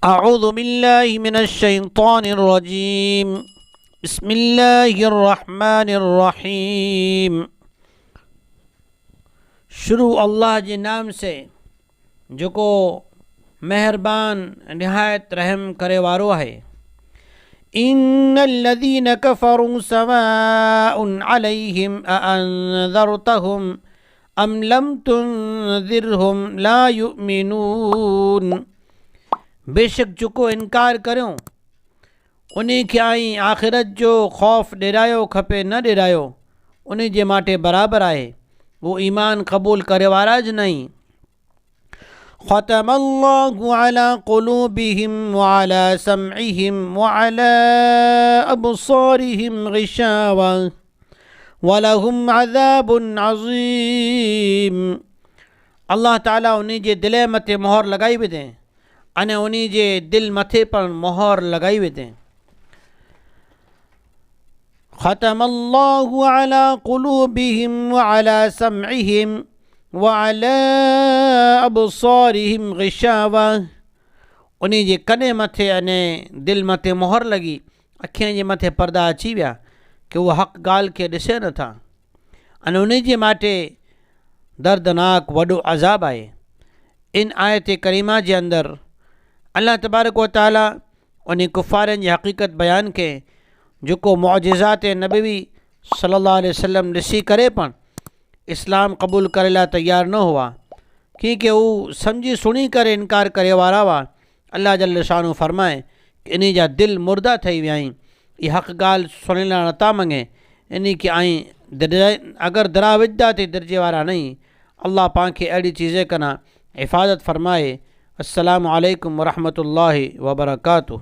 أعوذ بالله من الشيطان الرجيم بسم الله الرحمن الرحيم। शुरू अल्लाह जे नाम से जेको मेहरबान निहायत रहम करे वारो आहे। इन्नल्लज़ीन कफ़रू सवाउन अलैहिम अअन्ज़रतहुम अम लम तुनज़िरहुम ला युमिनून। बेशक जेको इनकार करियो उन खे ऐं आख़िरत जो ख़ौफ़ ॾिरायो खपे न ॾिरायो उन जे माटे बराबरि आहे, वो ईमान क़बूल करे वारा ज नहीं। ख़तमल्लाहु अला क़ुलूबिहिम व अला समइहिम व अला अबसारिहिम ग़िशावा व लहुम अज़ाबुन अज़ीम। अल्लाह ताला उन जे दिल मथे मोहर लॻाई विधे अने उन जे दिल मथे पर मोहर लॻाई विधे। ख़तमल्लाहु अला क़ुलूबिहिम व अला समइहिम व अला अबसारिहिम ग़िशावा। उन जे कने मथे अने दिल मथे मोहर लॻी, अखियुनि जे मथे पर्दा अची विया कि उहा हक़ ॻाल्हि खे ॾिसे नथा अने उन जे माटे दर्दनाक वॾो अज़ाब आहे। इन आयत करीमा जे अंदरि अल्लाह तबारक व ताला उन कुफ़ारनि जी हक़ीक़त बयान के जेको मुअजिज़ात नबवी सल्लल्लाहु अलैहि वसल्लम ॾिसी करे पण इस्लाम क़बूल करे लाइ तयारु न हुआ, क्योंकि हू सम्झी सुणी करे इनकार करे वारा हुआ। अल्लाह जल्ल शानु फरमाए कि इन जा दिल मुर्दा ठही विया आहिनि, इहा हक़ ॻाल्हि सुणण लाइ नथा मङे, इन खे अगरि दरा विझदा ते दर्जे वारा नहीं। अल्लाह पाण खे अहिड़ी चीज़ कना हिफ़ाज़त फरमाए। अस्सलामु अलैकुम वरहमतुल्लाहि वबरकातुहू।